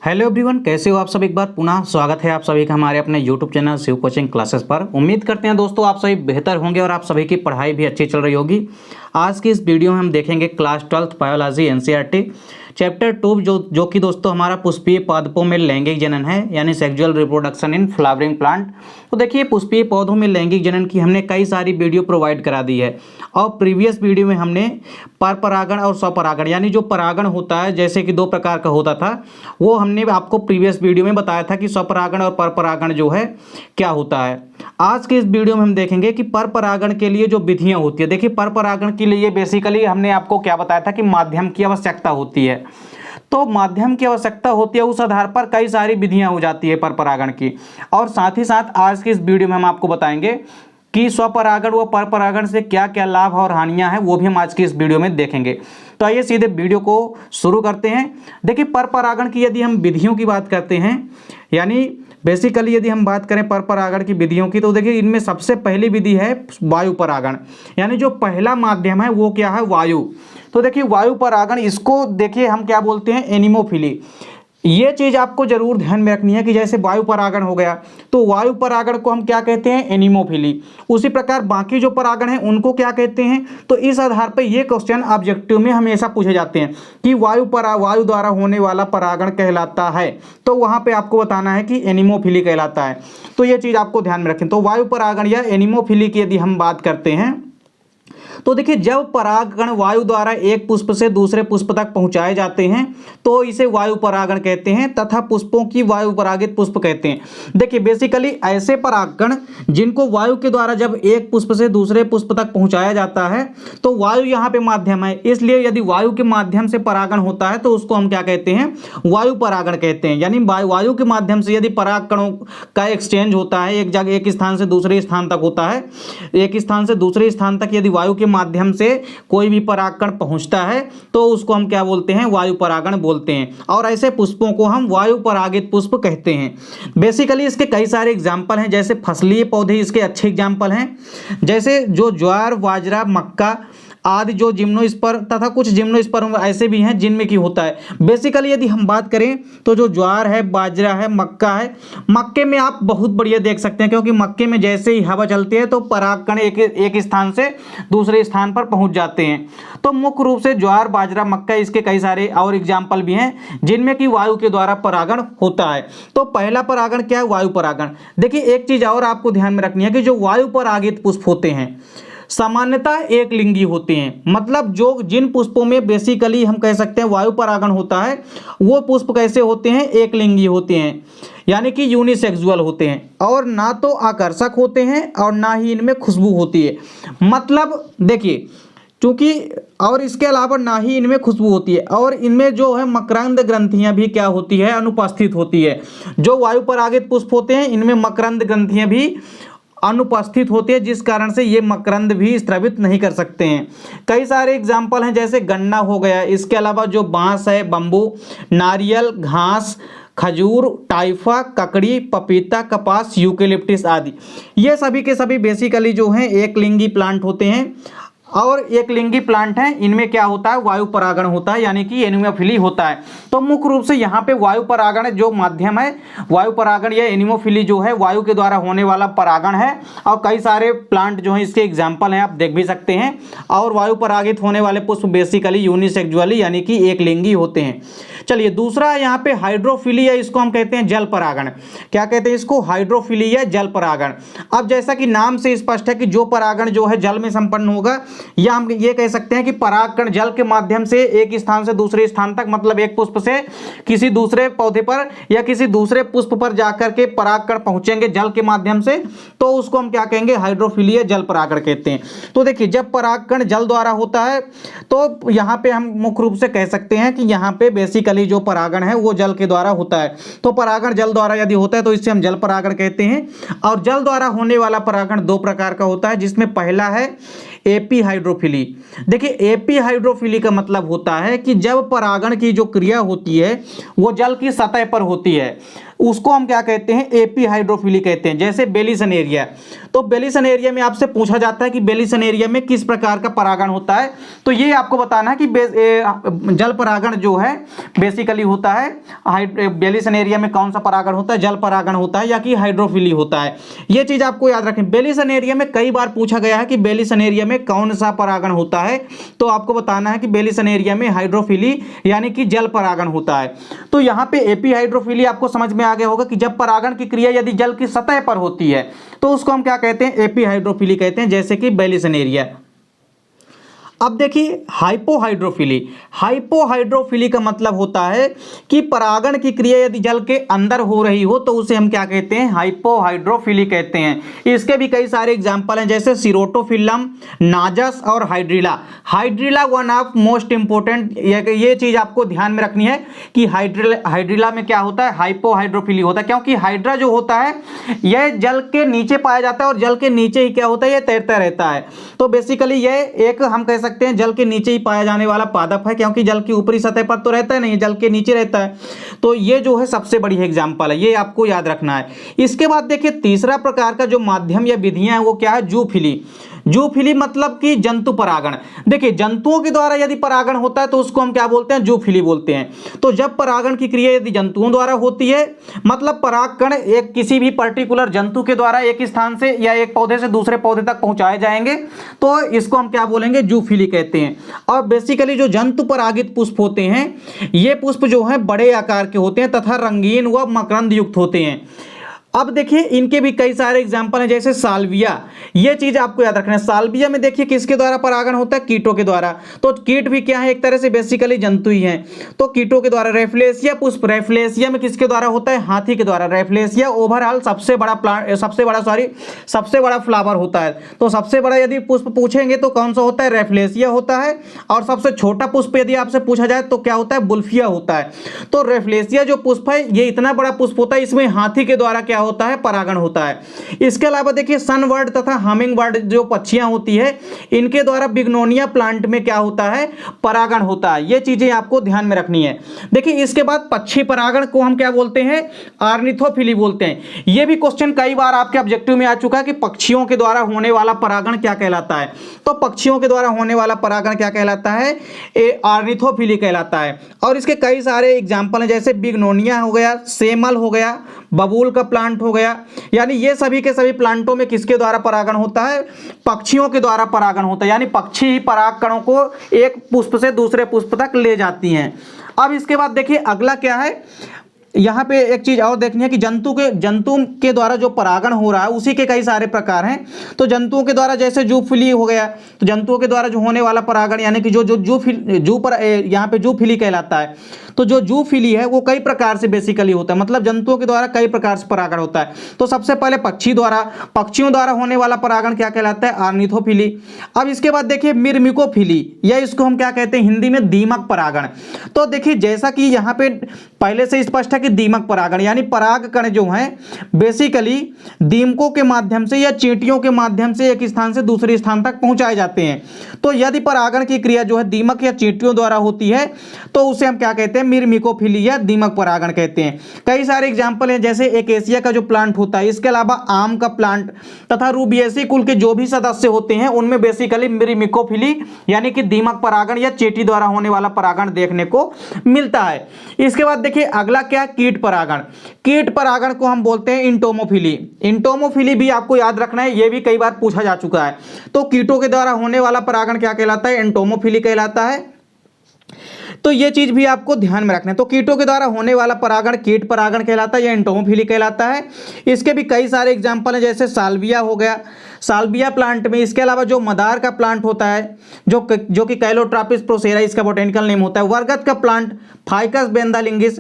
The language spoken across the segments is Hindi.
हेलो एवरीवन, कैसे हो आप सब। एक बार पुनः स्वागत है आप सभी का हमारे अपने YouTube channel Shiv coaching classes पर। उम्मीद करते हैं दोस्तों आप सभी बेहतर होंगे और आप सभी की पढ़ाई भी अच्छी चल रही होगी। आज की इस वीडियो में हम देखेंगे class 12th biology NCERT chapter 2 जो कि दोस्तों हमारा पुष्पीय पादपों में लैंगिक जनन है, यानी sexual reproduction in flowering plant. तो देखिए, पुष्पीय पौधों में लैंगिक जनन की हमने कई सारी वीडियो प्रोवाइड करा दी है और प्रीवियस वीडियो में हमने परपरागण और स्वपरागण यानी जो परागण होता है जैसे कि दो प्रकार का होता था, वो हमने आपको प्रीवियस वीडियो में बताया था कि स्वपरागण और परपरागण जो है क्या होता है। आज के इस वीडियो में हम देखेंगे कि परपरागण के लिए जो विधियां होती है। देखिए, परपरागण के लिए बेसिकली हमने आपको क्या बताया था कि माध्यम की आवश्यकता होती है। तो माध्यम की आवश्यकता होती है, उस आधार पर कई सारी विधियां हो जाती है परपरागण की। और साथ ही साथ आज की इस वीडियो में हम आपको बताएंगे कि स्वपरागण व परपरागण से क्या क्या लाभ और हानियां हैं, वो भी हम आज की इस वीडियो में देखेंगे। तो आइए सीधे वीडियो को शुरू करते हैं। देखिए, परपरागण की यदि हम विधियों की बात करते हैं, यानी बेसिकली यदि हम बात करें परपरागण की विधियों की, तो देखिए इनमें सबसे पहली विधि है वायु परागण। यानी जो पहला माध्यम है वो क्या है, वायु। तो देखिए वायु परागण, इसको देखिए हम क्या बोलते हैं, एनिमोफिली। ये चीज आपको जरूर ध्यान में रखनी है कि जैसे वायु परागण हो गया तो वायु परागण को हम क्या कहते हैं, एनिमोफिली। उसी प्रकार बाकी जो परागण हैं उनको क्या कहते हैं। तो इस आधार पर ये क्वेश्चन ऑब्जेक्टिव में हमेशा पूछे जाते हैं कि वायु द्वारा होने वाला परागण कहलाता है, तो वहां पे आपको बताना है कि एनिमोफिली कहलाता है। तो ये चीज आपको ध्यान में रखें। तो वायु परागण या एनिमोफिली की यदि हम बात करते हैं तो देखिए, जब परागकण वायु द्वारा एक पुष्प से दूसरे पुष्प तक पहुंचाए जाते हैं तो इसे वायु परागण कहते हैं तथा पुष्पों की वायु परागित पुष्प कहते हैं। देखिए, बेसिकली ऐसे परागकण जिनको वायु के द्वारा जब एक पुष्प से दूसरे पुष्प तक पहुंचाया जाता है तो वायु यहाँ पे माध्यम है, इसलिए यदि वायु के माध्यम से परागण होता है तो उसको हम क्या कहते हैं, वायु परागण कहते हैं। यानी वायु के माध्यम से यदि परागकणों का एक्सचेंज होता है, एक जगह एक स्थान से दूसरे स्थान तक होता है, एक स्थान से दूसरे स्थान तक यदि वायु के माध्यम से कोई भी परागकण पहुंचता है तो उसको हम क्या बोलते हैं, वायु परागण बोलते हैं। और ऐसे पुष्पों को हम वायु परागित पुष्प कहते हैं। बेसिकली इसके कई सारे एग्जाम्पल हैं, जैसे फसलीय पौधे इसके अच्छे एग्जाम्पल हैं, जैसे जो ज्वार, बाजरा, मक्का आदि जो जिम्नोस्पर्म तथा कुछ जिम्नोस्पर्म ऐसे भी हैं जिनमें की होता है। बेसिकली यदि हम बात करें तो जो ज्वार है, बाजरा है, मक्का है, मक्के में आप बहुत बढ़िया देख सकते हैं क्योंकि मक्के में जैसे ही हवा चलती है तो परागकण एक स्थान से दूसरे स्थान पर पहुंच जाते हैं। तो मुख्य रूप से ज्वार, बाजरा, मक्का, इसके कई सारे और एग्जाम्पल भी हैं जिनमें कि वायु के द्वारा परागण होता है। तो पहला परागण क्या है, वायु परागण। देखिए, एक चीज और आपको ध्यान में रखनी है कि जो वायु परागित पुष्प होते हैं सामान्यतः एक लिंगी होते हैं। मतलब जो जिन पुष्पों में बेसिकली हम कह सकते हैं वायु परागण होता है वो पुष्प कैसे होते हैं, एक लिंगी होते हैं, यानी कि यूनिसेक्सुअल होते हैं और ना तो आकर्षक होते हैं और ना ही इनमें खुशबू होती है। मतलब देखिए, क्योंकि और इसके अलावा ना ही इनमें खुशबू होती है और इनमें जो है मकरंद ग्रंथियां भी क्या होती है, अनुपस्थित होती है। जो वायु परागित पुष्प होते हैं इनमें मकरंद ग्रंथियां भी अनुपस्थित होती है, जिस कारण से ये मकरंद भी स्रावित नहीं कर सकते हैं। कई सारे एग्जाम्पल हैं, जैसे गन्ना हो गया, इसके अलावा जो बांस है, बम्बू, नारियल, घास, खजूर, टाइफा, ककड़ी, पपीता, कपास, यूकेलिप्टिस आदि, ये सभी के सभी बेसिकली जो हैं एक लिंगी प्लांट होते हैं और एक लिंगी प्लांट हैं। इनमें क्या होता है, वायु परागण होता है, यानी कि एनिमोफिली होता है। तो मुख्य रूप से यहाँ पे वायु परागण जो माध्यम है, वायु परागण या एनिमोफिली जो है वायु के द्वारा होने वाला परागण है और कई सारे प्लांट जो हैं इसके एग्जाम्पल हैं, आप देख भी सकते हैं। और वायु परागित होने वाले पुष्प बेसिकली यूनिसेक्सुअली यानी कि एक लिंगी होते हैं। चलिए, दूसरा यहाँ पे हाइड्रोफिली, या इसको हम कहते हैं जल परागण। क्या कहते हैं इसको, हाइड्रोफिली या जल परागण। अब जैसा कि नाम से स्पष्ट है कि जो परागण जो है जल में संपन्न होगा, या हम ये कह सकते हैं कि परागकण जल के माध्यम से एक स्थान से दूसरे स्थान तक, मतलब एक पुष्प से किसी दूसरे पौधे पर या किसी दूसरे पुष्प पर जाकर के परागकण पहुंचेंगे जल के माध्यम से, तो उसको हम क्या कहेंगे, हाइड्रोफिली या जल परागण कहते हैं। तो देखिए, जब परागकण जल द्वारा होता है तो यहाँ पे हम मुख्य रूप से कह सकते हैं कि यहाँ पे बेसिकली जो परागण है वो जल के द्वारा होता है। तो परागण जल द्वारा यदि होता है तो इसे हम जल परागण कहते हैं। और जल द्वारा होने वाला परागण दो प्रकार का होता है, जिसमें पहला है एपी हाइड्रोफिली। देखिए एपी हाइड्रोफिली का मतलब होता है कि जब परागण की जो क्रिया होती है वो जल की सतह पर होती है, उसको हम क्या कहते हैं, एपी हाइड्रोफिली कहते हैं। जैसे बेलिसन एरिया, तो बेलिसन एरिया में आपसे पूछा जाता है कि बेलिसन एरिया में किस प्रकार का परागण होता है, तो ये आपको बताना है कि जल परागण जो है बेसिकली होता है बेलिसन एरिया में कौन सा परागण होता है, जल परागण होता है या कि हाइड्रोफिली होता है। ये चीज आपको याद रखें। बेलिसन एरिया में कई बार पूछा गया है कि बेलिसन एरिया में कौन सा परागण होता है, तो आपको बताना है कि बेलिसन एरिया में हाइड्रोफिली यानी कि जल परागण होता है। तो यहाँ पे एपी हाइड्रोफिली आपको समझ में आ गया होगा कि जब परागण की क्रिया यदि जल की सतह पर होती है तो उसको हम क्या कहते हैं, एपी हाइड्रोफिली कहते हैं, जैसे कि बेलिसन एरिया। अब देखिए हाइपोहाइड्रोफिली। हाइपोहाइड्रोफिली का मतलब होता है कि परागण की क्रिया यदि जल के अंदर हो रही हो तो उसे हम क्या कहते हैं, हाइपोहाइड्रोफिली कहते हैं। इसके भी कई सारे एग्जांपल हैं, जैसे सिरोटोफिलम, नाजस और hydrilla. Hydrilla one of most important, ये चीज आपको ध्यान में रखनी है कि हाइड्रिला में क्या होता है, हाइपोहाइड्रोफिली होता है, क्योंकि हाइड्रा जो होता है यह जल के नीचे पाया जाता है और जल के नीचे ही क्या होता है, यह तैरता रहता है। तो बेसिकली यह एक हम कह सकते हैं जल के नीचे ही पाया जाने वाला पादप है, क्योंकि जल की ऊपरी सतह पर तो रहता है नहीं, जल के नीचे रहता है। तो ये जो है सबसे बड़ी एग्जांपल है, ये आपको याद रखना है। इसके बाद देखिए तीसरा प्रकार का जो माध्यम या विधियां है वो क्या है, जूफिली। जूफिली मतलब कि जंतु परागण। देखिए जंतुओं के द्वारा यदि परागण होता है तो उसको हम क्या बोलते हैं, जूफिली बोलते हैं। तो जब परागण की क्रिया यदि जंतुओं द्वारा होती है, मतलब परागकण एक किसी भी पर्टिकुलर जंतु के द्वारा एक स्थान से या एक पौधे से दूसरे पौधे तक पहुंचाए जाएंगे, तो इसको हम क्या बोलेंगे, जूफिली कहते हैं। और बेसिकली जो जंतु परागित पुष्प होते हैं, ये पुष्प जो है बड़े आकार के होते हैं तथा रंगीन व मकरंद युक्त होते हैं। अब देखिए इनके भी कई सारे एग्जाम्पल हैं, जैसे साल्विया। ये चीज आपको याद रखना है, साल्विया में देखिए किसके द्वारा परागण होता है, कीटों के द्वारा। तो कीट भी क्या है, एक तरह से बेसिकली जंतु ही हैं, तो कीटों के द्वारा। रेफ्लेसिया पुष्प, रेफ्लेसिया में किसके द्वारा होता है, हाथी के द्वारा। रेफ्लेसिया ओवरऑल सबसे बड़ा फ्लावर होता है। तो सबसे बड़ा यदि पुष्प पूछेंगे तो कौन सा होता है, रेफ्लेसिया होता है। और सबसे छोटा पुष्प यदि आपसे पूछा जाए तो क्या होता है, बुल्फिया होता है। तो रेफ्लेसिया जो पुष्प है ये इतना बड़ा पुष्प होता है, इसमें हाथी के द्वारा क्या होता है, परागण होता है। इसके अलावा देखिए सनबर्ड तथा हमिंग बर्ड जो पक्षियां होती है, इनके द्वारा बिग्नोनिया प्लांट में क्या होता है, परागण होता है। ये चीजें आपको ध्यान में रखनी है। देखिए इसके बाद पक्षी परागण को हम क्या बोलते हैं, ऑर्निथोफिली बोलते हैं। ये भी क्वेश्चन कई बार आपके ऑब्जेक्टिव में आ चुका है कि पक्षियों के द्वारा होने वाला परागण क्या कहलाता है। तो पक्षियों के द्वारा होने वाला परागण क्या कहलाता है, ऑर्निथोफिली कहलाता है। और इसके कई सारे एग्जाम्पल हैं, जैसे बिग्नोनिया हो गया, सेमल हो गया, बबूल का प्लांट हो गया। यानी ये सभी के सभी प्लांटों में किसके द्वारा परागण होता है, पक्षियों के द्वारा परागण होता है। यानी पक्षी ही पराग कणों को एक पुष्प से दूसरे पुष्प तक ले जाती हैं। अब इसके बाद देखिए अगला क्या है, यहाँ पे एक चीज और देखनी है कि जंतु के द्वारा जो परागण हो रहा है उसी के कई सारे प्रकार हैं। तो जंतुओं के द्वारा जैसे जूफिली हो गया, तो जंतुओं के द्वारा जो होने वाला परागण यानी कि यहाँ पे जूफिली कहलाता है। तो जो जूफिली है वो कई प्रकार से बेसिकली होता है, मतलब जंतुओं के द्वारा कई प्रकार से परागण होता है। तो सबसे पहले पक्षियों द्वारा होने वाला परागण क्या कहलाता है, ऑर्निथोफिली। अब इसके बाद देखिए मिर्मिकोफिली, या इसको हम क्या कहते हैं हिंदी में, दीमक परागण। तो देखिए जैसा कि यहाँ पे पहले से स्पष्ट है कि दीमक परागण यानी पराग कण जो हैं बेसिकली दीमकों के माध्यम से या चींटियों के माध्यम से एक स्थान से दूसरे स्थान तक पहुंचाए जाते हैं। तो यदि परागण की क्रिया जो है दीमक या चींटियों द्वारा होती है तो उसे हम क्या कहते हैं, मिर्मिकोफिली या दीमक परागण कहते हैं। कई सारे एग्जाम्पल हैं, जैसे एकेसिया का जो प्लांट होता है, इसके अलावा आम का प्लांट तथा रूबिएसी कुल के जो भी सदस्य होते हैं उनमें बेसिकली मिर्मिकोफिली यानी कि दीमक परागण या चींटी द्वारा होने वाला परागण देखने को मिलता है। इसके बाद देखिए अगला क्या, कीट परागण। कीट परागण को हम बोलते हैं इंटोमोफिली। इंटोमोफिली भी आपको याद रखना है, यह भी कई बार पूछा जा चुका है। तो कीटों के द्वारा होने वाला परागण क्या कहलाता है, इंटोमोफिली कहलाता है। तो ये चीज भी आपको ध्यान में रखना है। तो कीटों के द्वारा होने वाला परागण कीट परागण कहलाता है या इंटोमोफिली कहलाता है। इसके भी कई सारे एग्जाम्पल हैं, जैसे साल्विया हो गया, साल्विया प्लांट में। इसके अलावा जो मदार का प्लांट होता है जो कि कैलोट्रापिस प्रोसेरा इसका बोटेनिकल नेम होता है, बरगद का प्लांट फाइकस बेंदालिंगिस,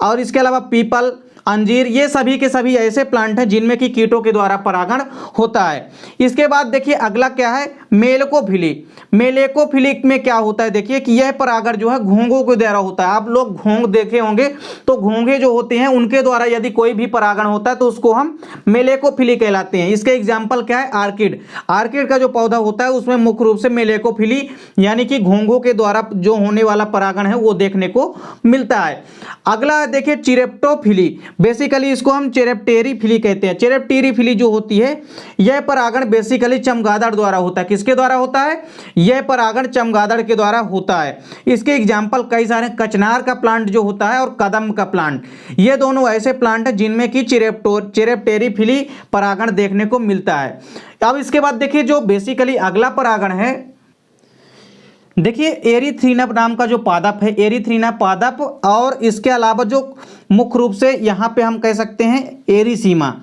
और इसके अलावा पीपल, अंजीर, ये सभी के सभी ऐसे प्लांट हैं जिनमें कि कीटों के द्वारा परागण होता है। इसके बाद देखिए अगला क्या है, मेलेकोफिली। मेलेकोफिली में क्या होता है, देखिए कि यह परागण जो है घोंघों के द्वारा होता है। आप लोग घोंघ देखे होंगे, तो घोंघे जो होते हैं उनके द्वारा यदि कोई भी परागण होता है तो उसको हम मेलेकोफिली कहलाते हैं। इसके एग्जाम्पल क्या है, ऑर्किड। ऑर्किड का जो पौधा होता है उसमें मुख्य रूप से मेलेकोफिली यानी कि घोंघों के द्वारा जो होने वाला परागण है वो देखने को मिलता है। अगला देखिए चिरेप्टोफिली। बेसिकली इसको हम चेरेप्टेरीफिली कहते हैं। चेरेप्टेरीफिली जो होती है यह परागण बेसिकली चमगादड़ द्वारा होता है। किसके द्वारा होता है, यह परागण चमगादड़ के द्वारा होता है। इसके एग्जाम्पल कई सारे, कचनार का प्लांट जो होता है और कदम का प्लांट, ये दोनों ऐसे प्लांट हैं जिनमें कि चेरेप्टेरीफिली परागण देखने को मिलता है। अब इसके बाद देखिए जो बेसिकली अगला परागण है, देखिए एरीथ्रीना नाम का जो पादप है, एरीथ्रीना पादप, और इसके अलावा जो मुख्य रूप से यहाँ पे हम कह सकते हैं एरीसीमा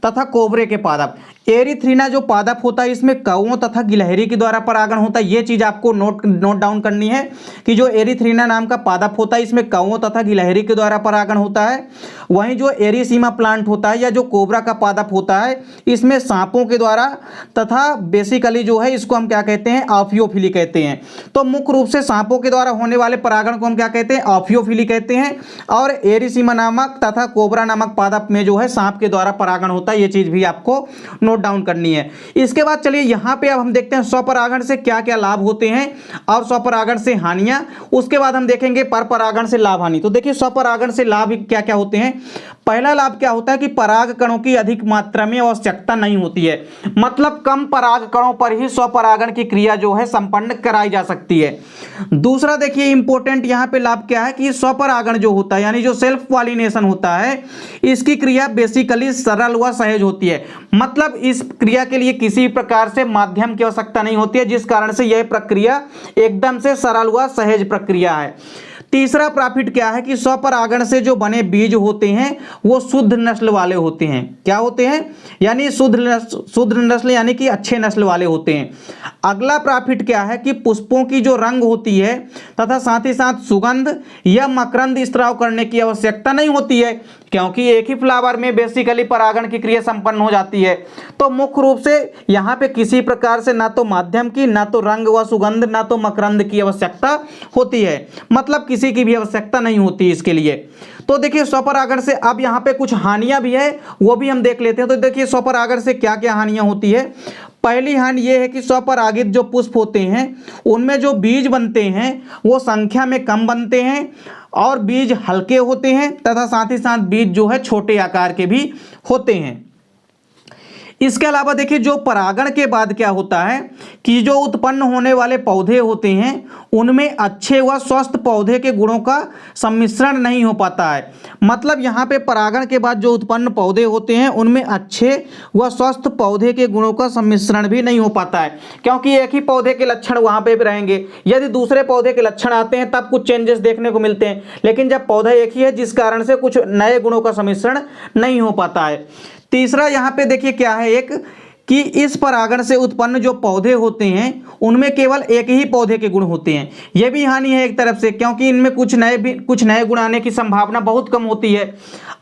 तथा कोबरे के पादप। एरीथ्रीना जो पादप होता है इसमें कौओं तथा गिलहरी के द्वारा परागण होता है। ये चीज आपको नोट डाउन करनी है कि जो एरीथ्रीना नाम का पादप होता है इसमें कौओं तथा गिलहरी के द्वारा परागण होता है। वहीं जो एरीसीमा प्लांट होता है या जो कोबरा का पादप होता है इसमें सांपों के द्वारा तथा बेसिकली जो है इसको हम क्या कहते हैं, ऑफियोफिली कहते हैं। तो मुख्य रूप से सांपों के द्वारा होने वाले परागण को हम क्या कहते हैं, ऑफियोफिली कहते हैं। और एरीसीमा नामक तथा कोबरा नामक पादप में जो है सांप के द्वारा परागण होता है। ये चीज भी आपको नोट डाउन करनी है। इसके बाद चलिए यहाँ पे अब हम देखते हैं स्वपरागण से क्या क्या लाभ होते हैं और स्वपरागण से हानियां। उसके बाद हम देखेंगे परपरागण से लाभ हानि। तो देखिए स्वपरागण से लाभ क्या क्या होते हैं। पहला लाभ क्या होता है कि पराग कणों की अधिक मात्रा में आवश्यकता नहीं होती है। मतलब कम पराग कणों पर ही स्वपरागण की क्रिया जो है संपन्न कराई जा सकती है। दूसरा देखिए इंपॉर्टेंट यहाँ पे लाभ क्या है कि स्वपरागण जो होता है यानी जो सेल्फ पॉलिनेशन होता है इसकी क्रिया बेसिकली सरल व सहज होती है। मतलब इस क्रिया के लिए किसी प्रकार से माध्यम की आवश्यकता नहीं होती है, जिस कारण से यह प्रक्रिया एकदम से सरल व सहज प्रक्रिया है। तीसरा प्रॉफिट क्या है कि स्वपरागण से जो बने बीज होते हैं वो शुद्ध नस्ल वाले होते हैं। क्या होते हैं, यानी शुद्ध नस्ल यानी कि अच्छे नस्ल वाले होते हैं। अगला प्रॉफिट क्या है कि पुष्पों की जो रंग होती है तथा साथ ही साथ सुगंध या मकरंद स्त्राव करने की आवश्यकता नहीं होती है, क्योंकि एक ही फ्लावर में बेसिकली परागण की क्रिया संपन्न हो जाती है। तो मुख्य रूप से यहाँ पे किसी प्रकार से ना तो माध्यम की, ना तो रंग व सुगंध, ना तो मकरंद की आवश्यकता होती है। मतलब किसी की भी आवश्यकता नहीं होती इसके लिए। तो देखिए स्वपरागण से अब यहाँ पे कुछ हानियां भी है, वो भी हम देख लेते हैं। तो देखिए स्वपरागण से क्या क्या हानियां होती है। पहली हानि ये है कि स्वपरागित जो पुष्प होते हैं उनमें जो बीज बनते हैं वो संख्या में कम बनते हैं और बीज हल्के होते हैं तथा साथ ही साथ बीज जो है छोटे आकार के भी होते हैं। इसके अलावा देखिए जो परागण के बाद क्या होता है कि जो उत्पन्न होने वाले पौधे होते हैं उनमें अच्छे व स्वस्थ पौधे के गुणों का सम्मिश्रण नहीं हो पाता है। मतलब यहाँ पे परागण के बाद जो उत्पन्न पौधे होते हैं उनमें अच्छे व स्वस्थ पौधे के गुणों का सम्मिश्रण भी नहीं हो पाता है, क्योंकि एक ही पौधे के लक्षण वहाँ पे भी रहेंगे। यदि दूसरे पौधे के लक्षण आते हैं तब कुछ चेंजेस देखने को मिलते हैं, लेकिन जब पौधा एक ही है जिस कारण से कुछ नए गुणों का सम्मिश्रण नहीं हो पाता है। तीसरा यहाँ पे देखिए क्या है एक कि इस परागण से उत्पन्न जो पौधे होते हैं उनमें केवल एक ही पौधे के गुण होते हैं। यह भी हानि है एक तरफ से, क्योंकि इनमें कुछ नए गुण आने की संभावना बहुत कम होती है।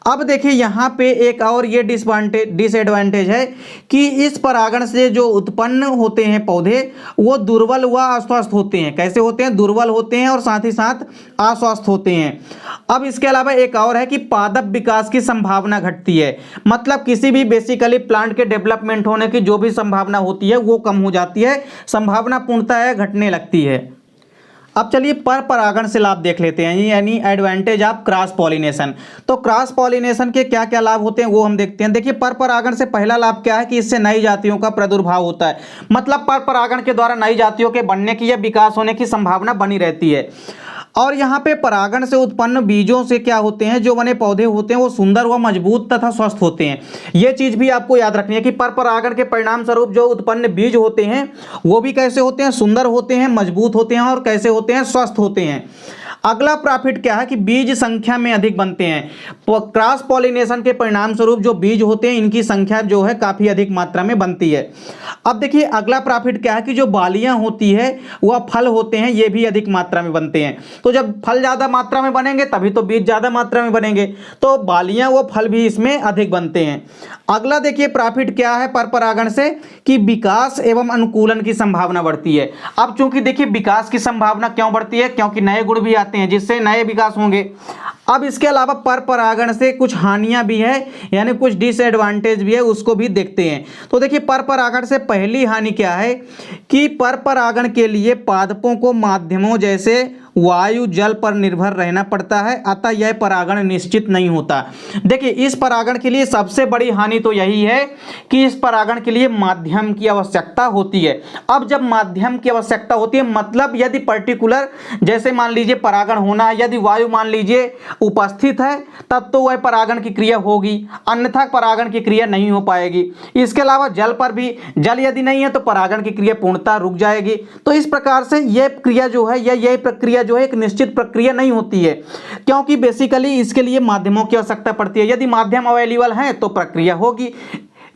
अब देखिए यहाँ पे एक और ये डिसएडवांटेज है कि इस परागण से जो उत्पन्न होते हैं पौधे वो दुर्बल व अस्वस्थ होते हैं। कैसे होते हैं, दुर्बल होते हैं और साथ ही साथ अस्वस्थ होते हैं। अब इसके अलावा एक और है कि पादप विकास की संभावना घटती है। मतलब किसी भी बेसिकली प्लांट के डेवलपमेंट होने की जो भी संभावना होती है वो कम हो जाती है, संभावना पूर्णतः घटने लगती है। अब चलिए पर परागण से लाभ देख लेते हैं, यानी एडवांटेज ऑफ क्रॉस पॉलिनेशन। तो क्रॉस पॉलिनेशन के क्या क्या लाभ होते हैं वो हम देखते हैं। देखिए पर परागण से पहला लाभ क्या है कि इससे नई जातियों का प्रादुर्भाव होता है। मतलब पर परागण के द्वारा नई जातियों के बनने की या विकास होने की संभावना बनी रहती है। और यहाँ पे परागण से उत्पन्न बीजों से क्या होते हैं, जो बने पौधे होते हैं वो सुंदर व मजबूत तथा स्वस्थ होते हैं। ये चीज भी आपको याद रखनी है कि पर परागण के परिणाम स्वरूप जो उत्पन्न बीज होते हैं वो भी कैसे होते हैं, सुंदर होते हैं, मजबूत होते हैं और कैसे होते हैं, स्वस्थ होते हैं। अगला प्रॉफिट क्या है कि बीज संख्या में अधिक बनते हैं। क्रॉस पॉलिनेशन के परिणाम स्वरूप जो बीज होते हैं इनकी संख्या जो है काफी अधिक मात्रा में बनती है। अब देखिए अगला प्रॉफिट क्या है कि जो बालियां होती है वह फल होते हैं ये भी अधिक मात्रा में बनते हैं। तो जब फल ज्यादा मात्रा में बनेंगे तभी तो बीज ज्यादा मात्रा में बनेंगे, तो बालियां व फल भी इसमें अधिक बनते हैं। अगला देखिए प्रॉफिट क्या है पर परागण से, कि विकास एवं अनुकूलन की संभावना बढ़ती है। अब चूंकि देखिए विकास की संभावना क्यों बढ़ती है, क्योंकि नए गुण भी आते हैं जिससे नए विकास होंगे। अब इसके अलावा पर परागण से कुछ हानियां भी है, यानी कुछ डिसएडवांटेज भी है, उसको भी देखते हैं। तो देखिए पर परागण से पहली हानि क्या है कि पर परागण के लिए पादपों को माध्यमों जैसे वायु जल पर निर्भर रहना पड़ता है, अतः यह परागण निश्चित नहीं होता। देखिए इस परागण के लिए सबसे बड़ी हानि तो यही है कि इस परागण के लिए माध्यम की आवश्यकता होती है। अब जब माध्यम की आवश्यकता होती है मतलब यदि पर्टिकुलर जैसे मान लीजिए परागण होना है, यदि वायु मान लीजिए उपस्थित है तब तो वह परागण की क्रिया होगी, अन्यथा परागण की क्रिया नहीं हो पाएगी। इसके अलावा जल पर भी, जल यदि नहीं है तो परागण की क्रिया पूर्णतः रुक जाएगी। तो इस प्रकार से यह क्रिया जो है या यह प्रक्रिया जो है एक निश्चित प्रक्रिया नहीं होती है, क्योंकि बेसिकली इसके लिए माध्यमों की आवश्यकता पड़ती है। यदि माध्यम अवेलेबल है तो प्रक्रिया होगी,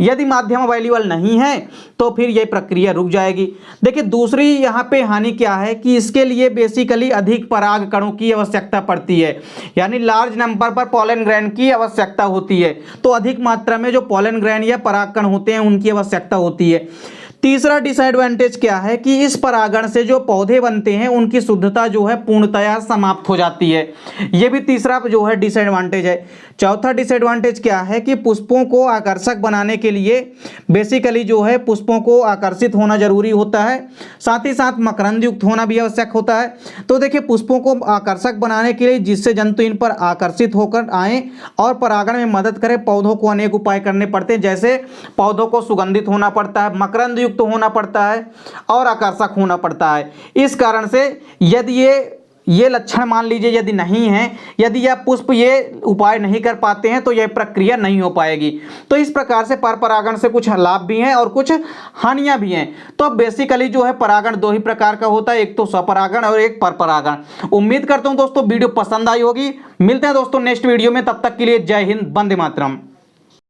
यदि माध्यम अवेलेबल नहीं है तो फिर यह प्रक्रिया रुक जाएगी। देखिए दूसरी यहाँ पे हानि क्या है कि इसके लिए बेसिकली अधिक पराग कणों की आवश्यकता पड़ती है, यानी लार्ज नंबर पर पॉलन ग्रेन की आवश्यकता होती है। तो अधिक मात्रा में जो पॉलन ग्रेन या पराग कण होते हैं उनकी आवश्यकता होती है। तीसरा डिसएडवांटेज क्या है कि इस परागण से जो पौधे बनते हैं उनकी शुद्धता जो है पूर्णतया समाप्त हो जाती है। यह भी तीसरा जो है डिसएडवांटेज है। चौथा डिसएडवांटेज क्या है कि पुष्पों को आकर्षक बनाने के लिए बेसिकली जो है पुष्पों को आकर्षित होना जरूरी होता है, साथ ही साथ मकरंद युक्त होना भी आवश्यक होता है। तो देखिए पुष्पों को आकर्षक बनाने के लिए जिससे जंतु इन पर आकर्षित होकर आए और परागण में मदद करें, पौधों को अनेक उपाय करने पड़ते हैं। जैसे पौधों को सुगंधित होना पड़ता है, मकरंद युक्त होना पड़ता है और आकर्षक होना पड़ता है। इस कारण से यदि ये लक्षण मान लीजिए यदि नहीं है, यदि यह पुष्प ये उपाय नहीं कर पाते हैं तो यह प्रक्रिया नहीं हो पाएगी। तो इस प्रकार से पर परागण से कुछ लाभ भी हैं और कुछ हानियां भी हैं। तो बेसिकली जो है परागण दो ही प्रकार का होता है, एक तो स्वपरागण और एक पर परागण। उम्मीद करता हूं दोस्तों वीडियो पसंद आई होगी। मिलते हैं दोस्तों नेक्स्ट वीडियो में, तब तक के लिए जय हिंद, वंदे मातरम।